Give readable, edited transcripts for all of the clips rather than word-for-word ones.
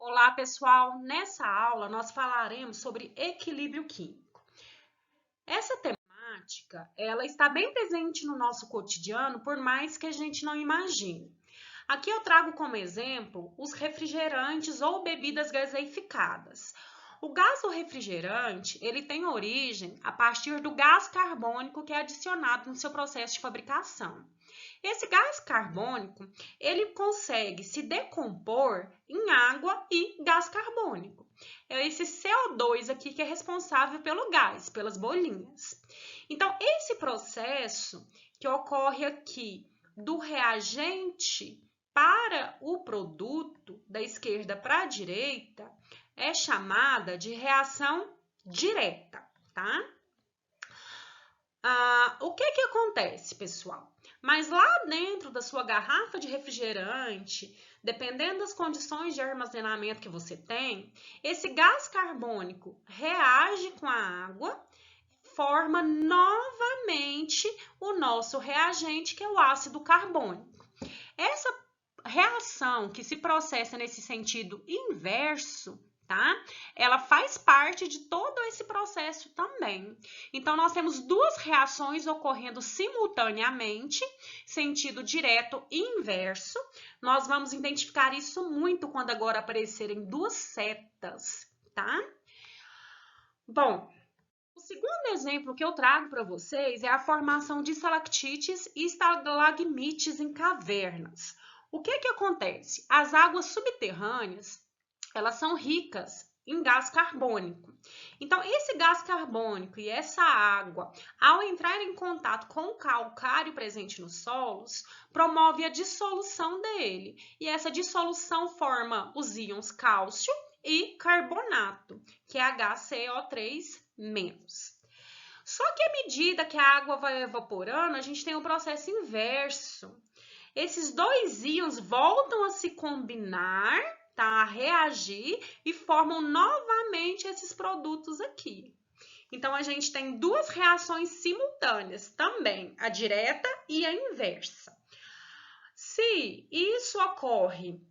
Olá, pessoal! Nessa aula, nós falaremos sobre equilíbrio químico. Essa temática, ela está bem presente no nosso cotidiano, por mais que a gente não imagine. Aqui eu trago como exemplo os refrigerantes ou bebidas gaseificadas. O gás do refrigerante, ele tem origem a partir do gás carbônico que é adicionado no seu processo de fabricação. Esse gás carbônico, ele consegue se decompor em água e gás carbônico. É esse CO2 aqui que é responsável pelo gás, pelas bolinhas. Então, esse processo que ocorre aqui do reagente para o produto, da esquerda para a direita, é chamada de reação direta, tá? O que acontece, pessoal? Mas lá dentro da sua garrafa de refrigerante, dependendo das condições de armazenamento que você tem, esse gás carbônico reage com a água, forma novamente o nosso reagente, que é o ácido carbônico. Essa reação que se processa nesse sentido inverso, tá? Ela faz parte de todo esse processo também. Então, nós temos duas reações ocorrendo simultaneamente, sentido direto e inverso. Nós vamos identificar isso muito quando agora aparecerem duas setas, tá? Bom, o segundo exemplo que eu trago para vocês é a formação de estalactites e estalagmites em cavernas. O que acontece? As águas subterrâneas, elas são ricas em gás carbônico. Então, esse gás carbônico e essa água, ao entrar em contato com o calcário presente nos solos, promove a dissolução dele. E essa dissolução forma os íons cálcio e carbonato, que é HCO3-. Só que à medida que a água vai evaporando, a gente tem um processo inverso. Esses dois íons voltam a se combinar, tá? A reagir e formam novamente esses produtos aqui. Então, a gente tem duas reações simultâneas também, a direta e a inversa. Se isso ocorre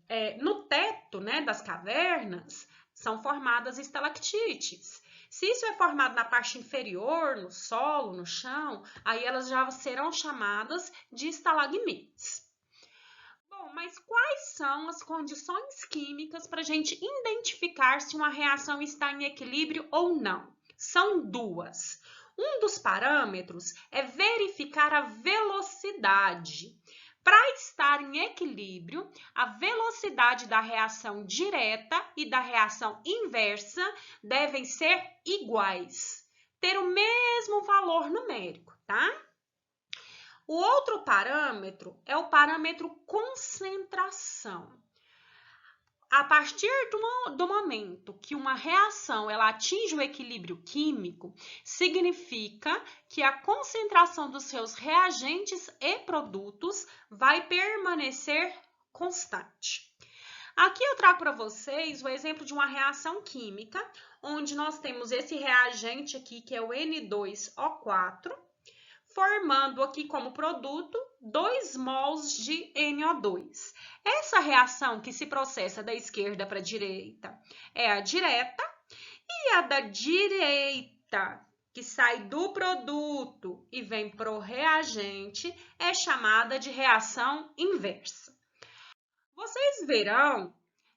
no teto, né, das cavernas, são formadas estalactites. Se isso é formado na parte inferior, no solo, no chão, aí elas já serão chamadas de estalagmites. Bom, mas quais são as condições químicas para a gente identificar se uma reação está em equilíbrio ou não? São duas. Um dos parâmetros é verificar a velocidade. Para estar em equilíbrio, a velocidade da reação direta e da reação inversa devem ser iguais, ter o mesmo valor numérico, tá? O outro parâmetro é o parâmetro concentração. A partir do momento que uma reação ela atinge o equilíbrio químico, significa que a concentração dos seus reagentes e produtos vai permanecer constante. Aqui eu trago para vocês o exemplo de uma reação química, onde nós temos esse reagente aqui, que é o N2O4, formando aqui como produto 2 mols de NO2. Essa reação que se processa da esquerda para a direita é a direta, e a da direita, que sai do produto e vem para o reagente, é chamada de reação inversa. Vocês verão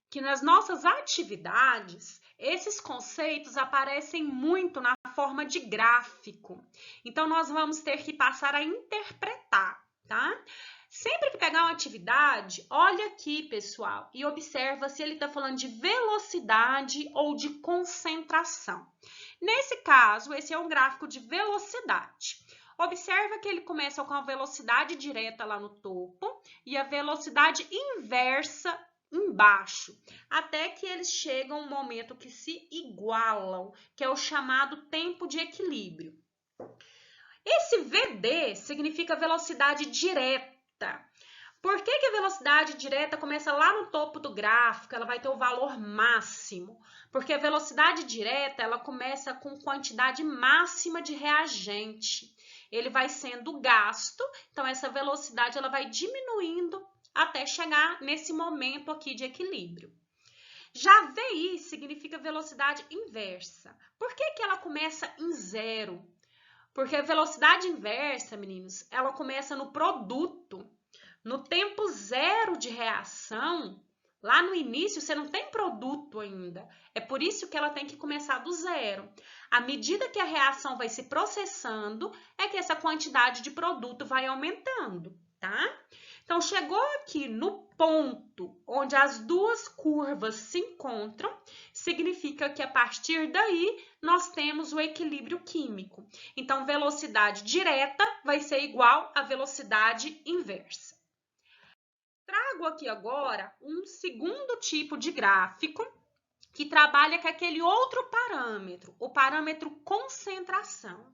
que nas nossas atividades, esses conceitos aparecem muito na forma de gráfico. Então, nós vamos ter que passar a interpretar, tá? Sempre que pegar uma atividade, olha aqui, pessoal, e observa se ele está falando de velocidade ou de concentração. Nesse caso, esse é um gráfico de velocidade. Observa que ele começa com a velocidade direta lá no topo e a velocidade inversa embaixo, até que eles chegam a um momento que se igualam, que é o chamado tempo de equilíbrio. Esse VD significa velocidade direta. Por que a velocidade direta começa lá no topo do gráfico? Ela vai ter o valor máximo. Porque a velocidade direta, ela começa com quantidade máxima de reagente. Ele vai sendo gasto, então essa velocidade ela vai diminuindo até chegar nesse momento aqui de equilíbrio. Já VI significa velocidade inversa. Por que ela começa em zero? Porque a velocidade inversa, meninos, ela começa no produto. No tempo zero de reação, lá no início você não tem produto ainda. É por isso que ela tem que começar do zero. À medida que a reação vai se processando, é que essa quantidade de produto vai aumentando, tá? Então, chegou aqui no ponto onde as duas curvas se encontram, significa que a partir daí nós temos o equilíbrio químico. Então, velocidade direta vai ser igual à velocidade inversa. Trago aqui agora um segundo tipo de gráfico que trabalha com aquele outro parâmetro, o parâmetro concentração.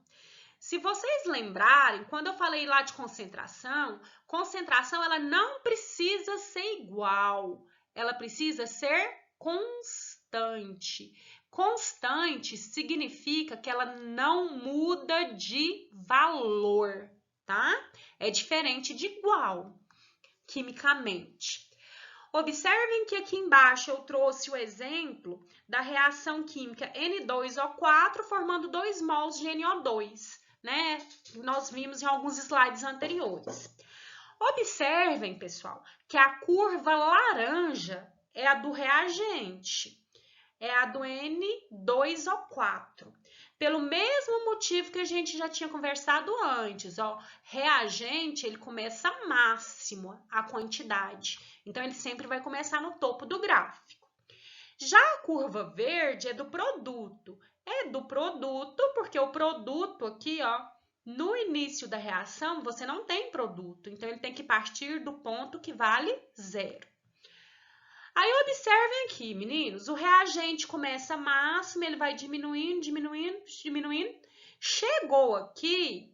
Se vocês lembrarem, quando eu falei lá de concentração, concentração ela não precisa ser igual, ela precisa ser constante. Constante significa que ela não muda de valor, tá? É diferente de igual, quimicamente. Observem que aqui embaixo eu trouxe o exemplo da reação química N2O4 formando 2 mols de NO2, né? Nós vimos em alguns slides anteriores. Observem, pessoal, que a curva laranja é a do reagente, é a do N2O4. Pelo mesmo motivo que a gente já tinha conversado antes, ó, reagente, ele começa máximo a quantidade. Então, ele sempre vai começar no topo do gráfico. Já a curva verde é do produto. É do produto porque o produto aqui, ó, no início da reação, você não tem produto. Então, ele tem que partir do ponto que vale zero. Aí, observem aqui, meninos, o reagente começa máximo, ele vai diminuindo, diminuindo, diminuindo. Chegou aqui,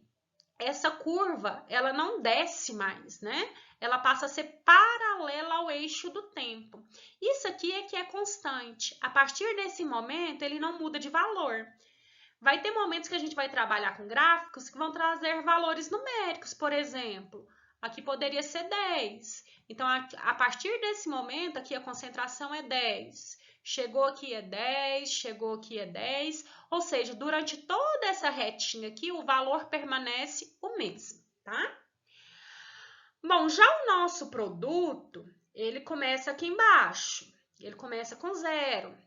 essa curva, ela não desce mais, né? Ela passa a ser paralela ao eixo do tempo. Isso aqui é que é constante. A partir desse momento, ele não muda de valor. Vai ter momentos que a gente vai trabalhar com gráficos que vão trazer valores numéricos, por exemplo. Aqui poderia ser 10. Então, a partir desse momento, aqui a concentração é 10. Chegou aqui é 10, chegou aqui é 10. Ou seja, durante toda essa retinha aqui, o valor permanece o mesmo, tá? Bom, já o nosso produto, ele começa aqui embaixo. Ele começa com zero.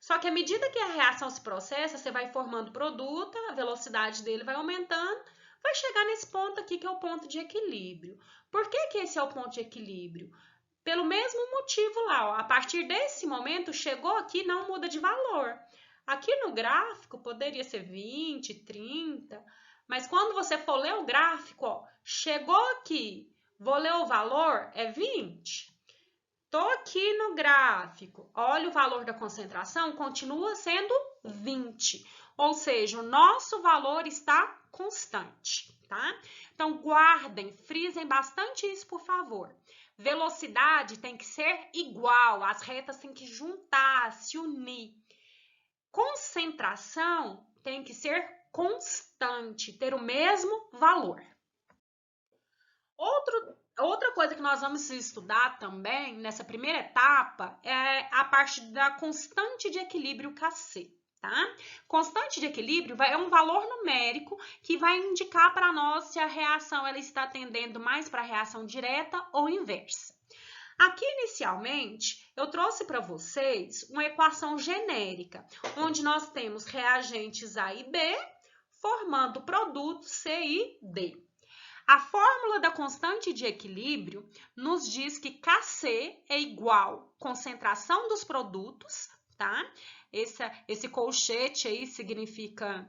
Só que à medida que a reação se processa, você vai formando produto, a velocidade dele vai aumentando, vai chegar nesse ponto aqui que é o ponto de equilíbrio. Por que esse é o ponto de equilíbrio? Pelo mesmo motivo lá, ó, a partir desse momento, chegou aqui, não muda de valor. Aqui no gráfico poderia ser 20, 30, mas quando você for ler o gráfico, ó, chegou aqui, vou ler o valor, é 20. Estou aqui no gráfico, olha o valor da concentração, continua sendo 20. Ou seja, o nosso valor está constante, tá? Então, guardem, frisem bastante isso, por favor. Velocidade tem que ser igual, as retas têm que juntar, se unir. Concentração tem que ser constante, ter o mesmo valor. Outra coisa que nós vamos estudar também nessa primeira etapa é a parte da constante de equilíbrio Kc, tá? Constante de equilíbrio é um valor numérico que vai indicar para nós se a reação ela está tendendo mais para a reação direta ou inversa. Aqui, inicialmente, eu trouxe para vocês uma equação genérica, onde nós temos reagentes A e B formando produtos C e D. A fórmula da constante de equilíbrio nos diz que Kc é igual à concentração dos produtos, tá? Esse colchete aí significa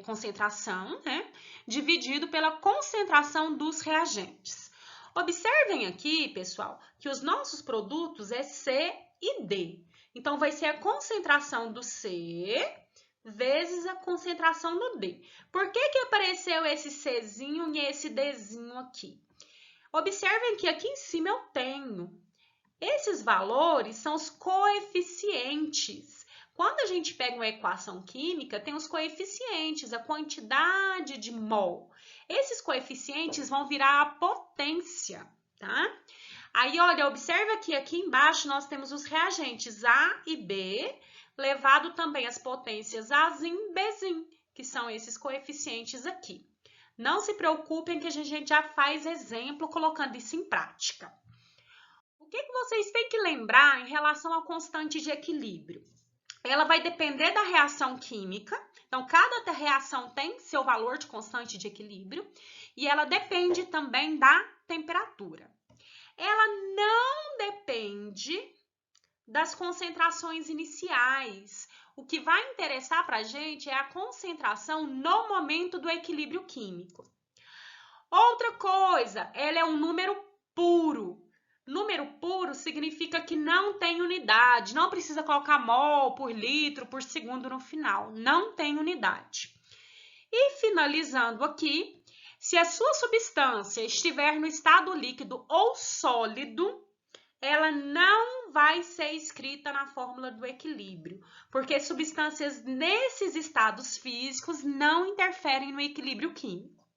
concentração, né? Dividido pela concentração dos reagentes. Observem aqui, pessoal, que os nossos produtos é C e D. Então, vai ser a concentração do C vezes a concentração do D. Por que apareceu esse Czinho e esse Dzinho aqui? Observem que aqui em cima eu tenho. Esses valores são os coeficientes. Quando a gente pega uma equação química, tem os coeficientes, a quantidade de mol. Esses coeficientes vão virar a potência, tá? Aí, olha, observa que aqui embaixo nós temos os reagentes A e B, levado também as potências Azim e Bzim, que são esses coeficientes aqui. Não se preocupem que a gente já faz exemplo colocando isso em prática. O que vocês têm que lembrar em relação à constante de equilíbrio? Ela vai depender da reação química, então cada reação tem seu valor de constante de equilíbrio e ela depende também da temperatura. Ela não depende das concentrações iniciais. O que vai interessar para a gente é a concentração no momento do equilíbrio químico. Outra coisa, ela é um número puro. Número puro significa que não tem unidade, não precisa colocar mol por litro por segundo no final, não tem unidade. E finalizando aqui, se a sua substância estiver no estado líquido ou sólido, ela não vai ser escrita na fórmula do equilíbrio, porque substâncias nesses estados físicos não interferem no equilíbrio químico.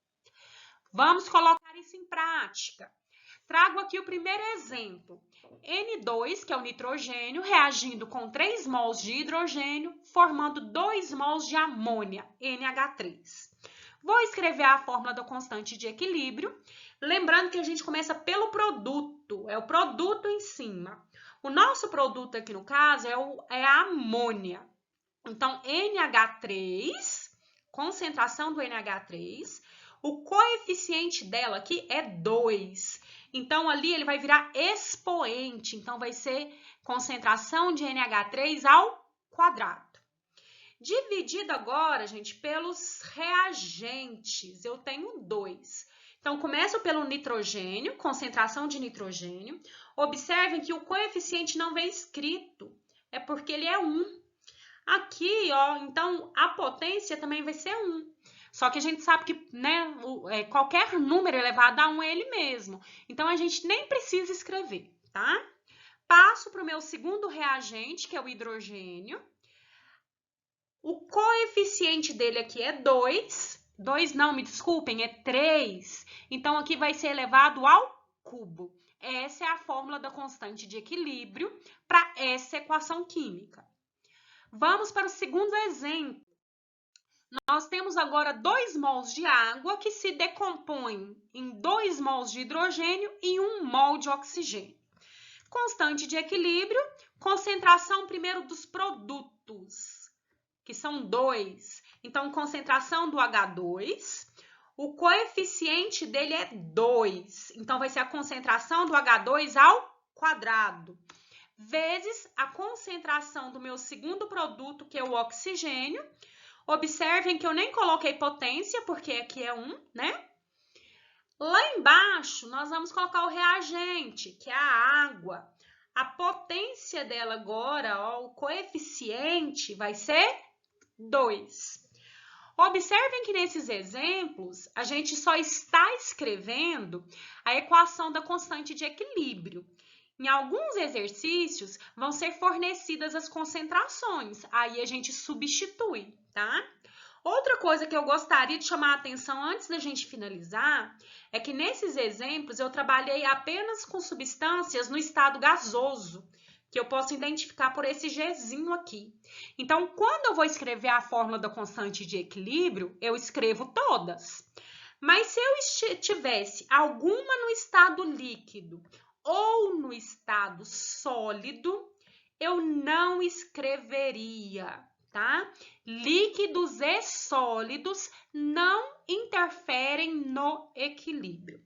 Vamos colocar isso em prática. Trago aqui o primeiro exemplo. N2, que é o nitrogênio, reagindo com 3 mols de hidrogênio, formando 2 mols de amônia, NH3. Vou escrever a fórmula da constante de equilíbrio, lembrando que a gente começa pelo produto, é o produto em cima. O nosso produto aqui, no caso, é a amônia. Então, NH3, concentração do NH3, o coeficiente dela aqui é 2. Então, ali ele vai virar expoente. Então, vai ser concentração de NH3 ao quadrado. Dividido agora, gente, pelos reagentes, eu tenho 2. Então, começo pelo nitrogênio, concentração de nitrogênio. Observem que o coeficiente não vem escrito, é porque ele é 1. Aqui, ó, então, a potência também vai ser 1. Só que a gente sabe que, né, qualquer número elevado a 1 é ele mesmo. Então, a gente nem precisa escrever, tá? Passo para o meu segundo reagente, que é o hidrogênio. O coeficiente dele aqui é 2. 2 não, me desculpem, é 3. Então, aqui vai ser elevado ao cubo. Essa é a fórmula da constante de equilíbrio para essa equação química. Vamos para o segundo exemplo. Nós temos agora 2 mols de água que se decompõem em 2 mols de hidrogênio e 1 mol de oxigênio. Constante de equilíbrio, concentração primeiro dos produtos, que são 2. Então, concentração do H2, o coeficiente dele é 2. Então, vai ser a concentração do H2 ao quadrado, vezes a concentração do meu segundo produto, que é o oxigênio. Observem que eu nem coloquei potência, porque aqui é 1, né? Lá embaixo, nós vamos colocar o reagente, que é a água. A potência dela agora, ó, o coeficiente vai ser 2. Observem que nesses exemplos, a gente só está escrevendo a equação da constante de equilíbrio. Em alguns exercícios, vão ser fornecidas as concentrações, aí a gente substitui, tá? Outra coisa que eu gostaria de chamar a atenção antes da gente finalizar é que nesses exemplos eu trabalhei apenas com substâncias no estado gasoso, que eu posso identificar por esse Gzinho aqui. Então, quando eu vou escrever a fórmula da constante de equilíbrio, eu escrevo todas. Mas se eu tivesse alguma no estado líquido ou no estado sólido, eu não escreveria, tá? Líquidos e sólidos não interferem no equilíbrio.